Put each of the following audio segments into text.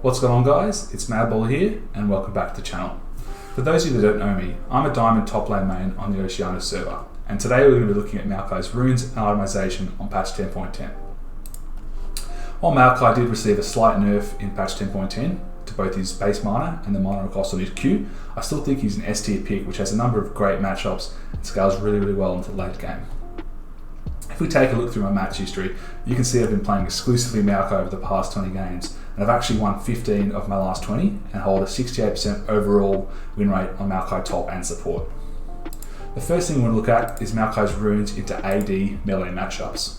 What's going on, guys? It's Madballer here and welcome back to the channel. For those of you that don't know me, I'm a diamond top lane main on the Oceania server, and today we're going to be looking at Maokai's runes and itemization on patch 10.10. While Maokai did receive a slight nerf in patch 10.10 to both his base mana and the mana cost on his Q, I still think he's an S tier pick which has a number of great matchups and scales really well into the late game. If we take a look through my match history, you can see I've been playing exclusively Maokai over the past 20 games, and I've actually won 15 of my last 20 and hold a 68% overall win rate on Maokai top and support. The first thing we want to look at is Maokai's runes into AD melee matchups.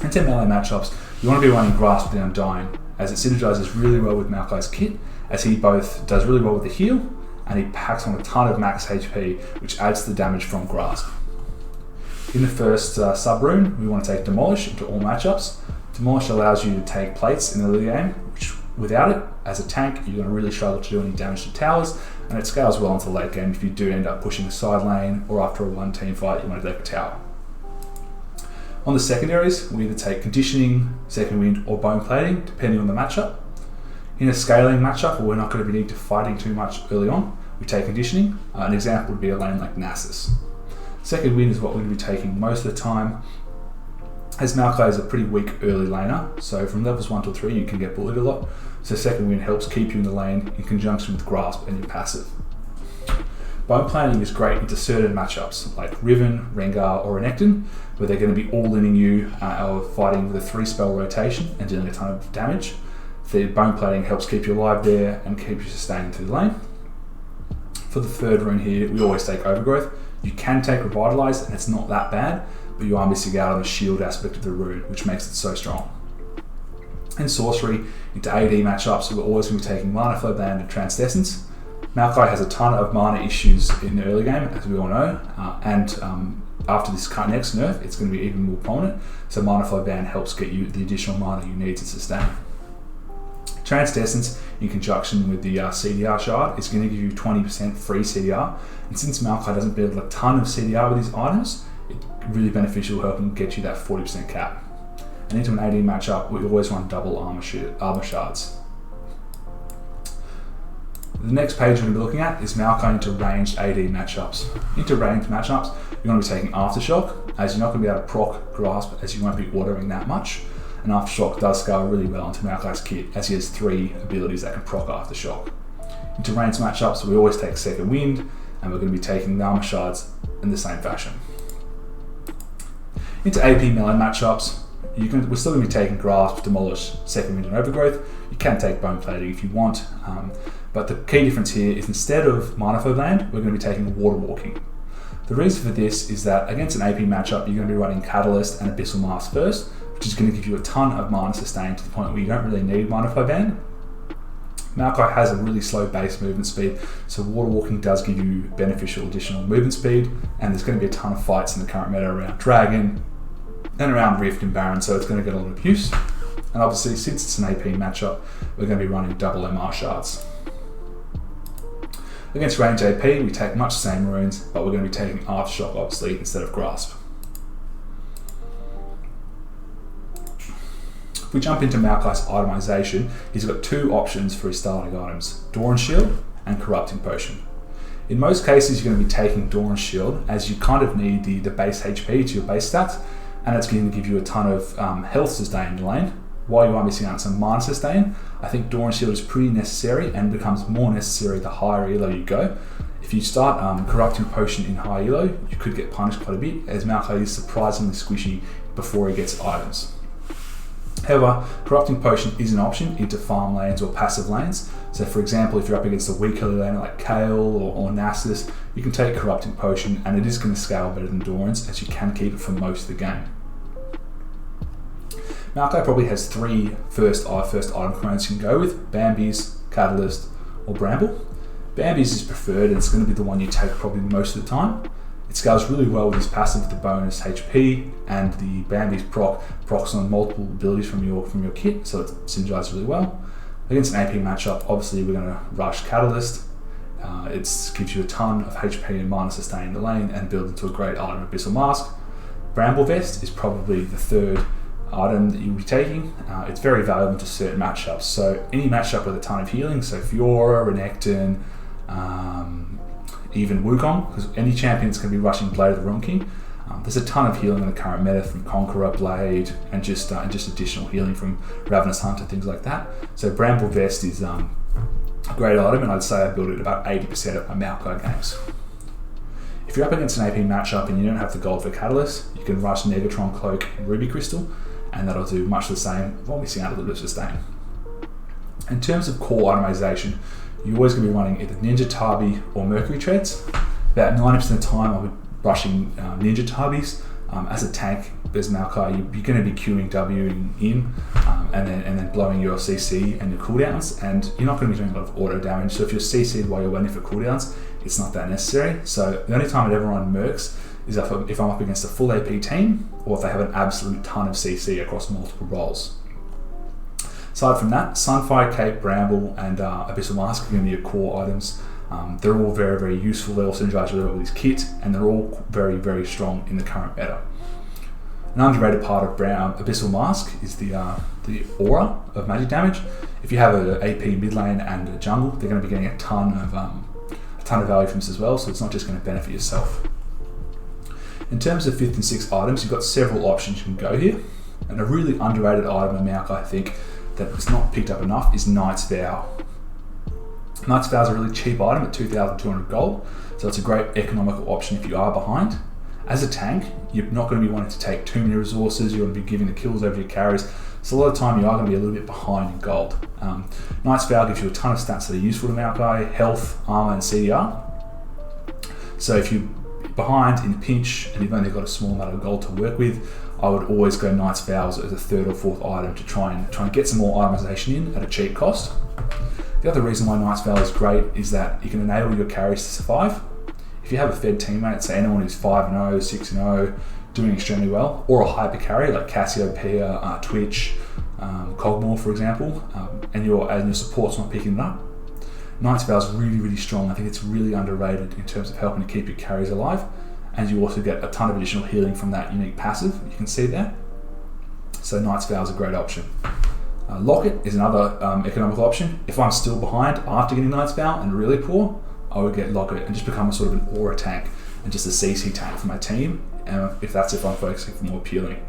Into melee matchups, you want to be running Grasp of the Undying, as it synergizes really well with Maokai's kit, as he both does really well with the heal and he packs on a ton of max HP, which adds to the damage from Grasp. In the first sub-rune, we want to take Demolish into all matchups. Demolish allows you to take plates in the early game, which without it, as a tank, you're going to really struggle to do any damage to towers, and it scales well into the late game if you do end up pushing a side lane, or after a one team fight you want to take a tower. On the secondaries, we either take Conditioning, Second Wind, or Bone Plating, depending on the matchup. In a scaling matchup where we're not going to be needing to fighting too much early on, we take Conditioning. An example would be a lane like Nasus. Second Wind is what we're going to be taking most of the time, as Maokai is a pretty weak early laner, so from levels 1 to 3 you can get bullied a lot, so Second Wind helps keep you in the lane in conjunction with Grasp and your passive. Bone Plating is great into certain matchups like Riven, Rengar or Renekton, where they're going to be all-inning you or fighting with a 3-spell rotation and dealing a ton of damage. The Bone Plating helps keep you alive there and keep you sustained through the lane. For the third rune here, we always take Overgrowth. You can take Revitalize and it's not that bad, but you are missing out on the shield aspect of the rune, which makes it so strong. In Sorcery, into AD matchups, we're always going to be taking Mana Flow Band and Transcendence. Maokai has a ton of mana issues in the early game, as we all know, and after this next nerf, it's going to be even more prominent, so Mana Flow Band helps get you the additional mana you need to sustain. Transcendence, in conjunction with the CDR shard, is going to give you 20% free CDR, and since Maokai doesn't build a ton of CDR with his items, it's really beneficial helping get you that 40% cap. And into an AD matchup, we always run double armor shards. The next page we're going to be looking at is Maokai into ranged AD matchups. Into ranged matchups, you're going to be taking Aftershock, as you're not going to be able to proc Grasp as you won't be ordering that much. And Aftershock does scale really well into Maokai's kit, as he has 3 abilities that can proc Aftershock. Into ranged matchups, we always take Second Wind, and we're going to be taking the armor shards in the same fashion. Into AP melee matchups, we're still going to be taking Grasp, Demolish, Second Wind and Overgrowth. You can take Bone Plating if you want, but the key difference here is instead of Mana Flow Band, we're going to be taking Water Walking. The reason for this is that against an AP matchup, you're going to be running Catalyst and Abyssal Mask first, which is going to give you a ton of mana sustain to the point where you don't really need Mana Flow Band. Maokai has a really slow base movement speed, so Water Walking does give you beneficial additional movement speed, and there's going to be a ton of fights in the current meta around Dragon and around Rift and Baron, so it's going to get a lot of use. And obviously, since it's an AP matchup, we're going to be running double MR shards. Against range AP, we take much the same runes, but we're going to be taking Aftershock obviously instead of Grasp. If we jump into Maokai's itemization, he's got 2 options for his starting items, Doran Shield and Corrupting Potion. In most cases, you're going to be taking Doran Shield, as you kind of need the base HP to your base stats, and it's going to give you a ton of health sustain in the lane. While you are missing out on some mana sustain, I think Doran Shield is pretty necessary and becomes more necessary the higher elo you go. If you start Corrupting Potion in high elo, you could get punished quite a bit, as Maokai is surprisingly squishy before he gets items. However, Corrupting Potion is an option into farm lanes or passive lanes. So for example, if you're up against a weak early laner like Kale or Nasus, you can take Corrupting Potion and it is going to scale better than Doran's, as you can keep it for most of the game. Maokai probably has 3 first item components you can go with, Bambi's, Catalyst or Bramble. Bambi's is preferred and it's going to be the one you take probably most of the time. It scales really well with his passive with the bonus HP, and the Bambi's procs on multiple abilities from your kit, so it synergizes really well. Against an AP matchup, obviously we're going to rush Catalyst. It gives you a ton of HP and mana sustain in the lane and build into a great item, Abyssal Mask. Bramble Vest is probably the third item that you'll be taking, it's very valuable to certain matchups. So any matchup with a ton of healing, so Fiora, Renekton, even Wukong, because any champion's going to be rushing Blade of the Ruin King. There's a ton of healing in the current meta from Conqueror, Blade, and just additional healing from Ravenous Hunter, things like that. So Bramble Vest is a great item, and I'd say I build it about 80% of my Maokai games. If you're up against an AP matchup and you don't have the gold for Catalyst, you can rush Negatron Cloak and Ruby Crystal, and that'll do much the same while missing out a little bit of sustain. In terms of core itemization, you're always going to be running either Ninja Tabi or Mercury Treads. About 90% of the time I'll be rushing Ninja Tabis. As a tank, as Maokai, you're going to be queuing Wing in and then blowing your CC and your cooldowns, and you're not going to be doing a lot of auto damage. So if you're CC'd while you're waiting for cooldowns, it's not that necessary. So the only time I'd ever run Mercs is if I'm up against a full AP team, or if they have an absolute ton of CC across multiple roles. Aside from that, Sunfire, Cape, Bramble, and Abyssal Mask are going to be your core items. They're all very, very useful. They all synergize with everybody's kit, and they're all very, very strong in the current meta. An underrated part of Abyssal Mask is the aura of magic damage. If you have an AP mid lane and a jungle, they're going to be getting a ton of value from this as well. So it's not just going to benefit yourself. In terms of 5th and 6th items, you've got several options you can go here, and a really underrated item in Maokai, I think, that is not picked up enough is Knight's Vow. Knight's Vow is a really cheap item at 2,200 gold, so it's a great economical option if you are behind. As a tank, you're not going to be wanting to take too many resources, you're going to be giving the kills over your carries, so a lot of the time you are going to be a little bit behind in gold. Knight's Vow gives you a ton of stats that are useful to Maokai: health, armor, and CDR. So if you're behind in a pinch and you've only got a small amount of gold to work with, I would always go Knight's Vow as a 3rd or 4th item to try and get some more itemization in at a cheap cost. The other reason why Knight's Vow is great is that you can enable your carries to survive. If you have a fed teammate, say anyone who's 5-0, 6-0, doing extremely well, or a hyper carry like Cassiopeia, Twitch, Cogmore for example, and your support's not picking it up, Knight's Vow is really, really strong. I think it's really underrated in terms of helping to keep your carries alive, and you also get a ton of additional healing from that unique passive you can see there. So Knight's Vow is a great option. Locket is another economical option. If I'm still behind after getting Knight's Vow and really poor, I would get Locket and just become a sort of an aura tank and just a CC tank for my team, if I'm focusing for more appealing.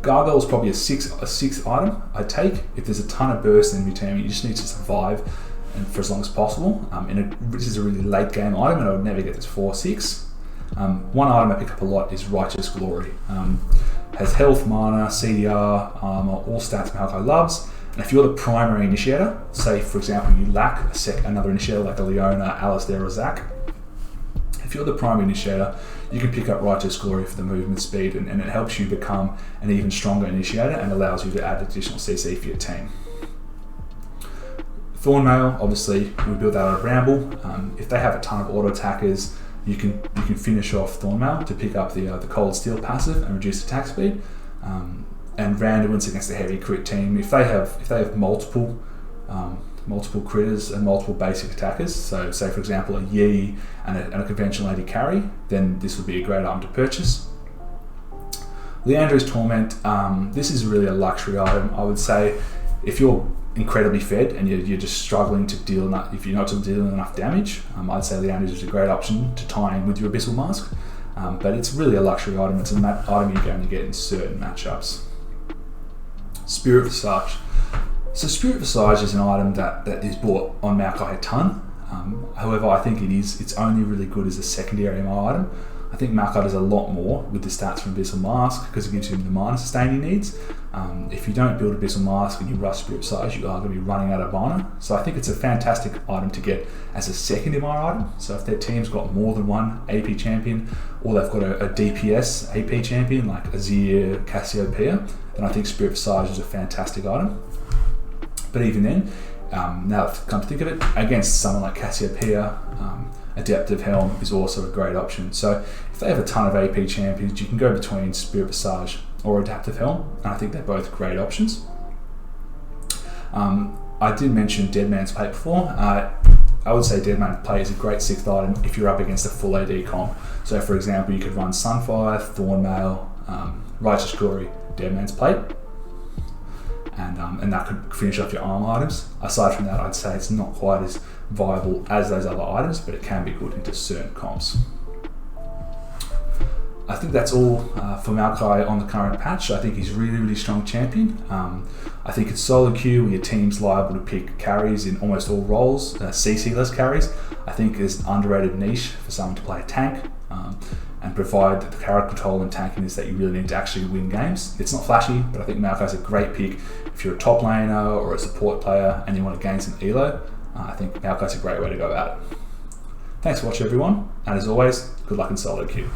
Gargoyle is probably a sixth item I'd take. If there's a ton of burst in your team, you just need to survive and for as long as possible. This is a really late game item, and I would never get this 4-6. One item I pick up a lot is Righteous Glory. Has health, mana, CDR, armor, all stats Maokai loves. And if you're the primary initiator, say for example you lack another initiator like a Leona, Alistair, or Zac, if you're the primary initiator, you can pick up Righteous Glory for the movement speed, and it helps you become an even stronger initiator and allows you to add additional CC for your team. Thornmail, obviously, we build that out of Bramble. If they have a ton of auto attackers, you can finish off Thornmail to pick up the Cold Steel passive and reduce attack speed. And Randuin's against a heavy crit team. If they have multiple critters and multiple basic attackers, so say for example a Yi and a conventional AD carry, then this would be a great item to purchase. Leandra's Torment, this is really a luxury item. I would say if you're incredibly fed and you're just struggling to deal enough, if you're not dealing enough damage, I'd say Leandra's is a great option to tie in with your Abyssal Mask. But it's really a luxury item. It's an item you're going to get in certain matchups. Spirit Visage. So Spirit Visage is an item that is bought on Maokai a ton. However, I think it's only really good as a secondary MO item. I think Maokai does a lot more with the stats from Abyssal Mask because it gives him the mana sustain he needs. If you don't build Abyssal Mask and you rush Spirit Visage, you are going to be running out of mana. So I think it's a fantastic item to get as a second MO item. So if their team's got more than one AP champion, or they've got a DPS AP champion like Azir, Cassiopeia, then I think Spirit Visage is a fantastic item. But even then, now I've come to think of it, against someone like Cassiopeia, Adaptive Helm is also a great option. So if they have a ton of AP champions, you can go between Spirit Visage or Adaptive Helm, and I think they're both great options. I did mention Dead Man's Plate before. I would say Dead Man's Plate is a great sixth item if you're up against a full AD comp. So for example, you could run Sunfire, Thornmail, Righteous Glory, Dead Man's Plate, and that could finish off your armor items. Aside from that, I'd say it's not quite as viable as those other items, but it can be good into certain comps. I think that's all for Maokai on the current patch. I think he's really strong champion. I think it's solo queue where your team's liable to pick carries in almost all roles, CC-less carries. I think is an underrated niche for someone to play a tank and provide the character control and tankiness that you really need to actually win games. It's not flashy, but I think Maokai's a great pick if you're a top laner or a support player and you want to gain some elo. I think Maokai's a great way to go about it. Thanks for watching, everyone, and as always, good luck in solo queue.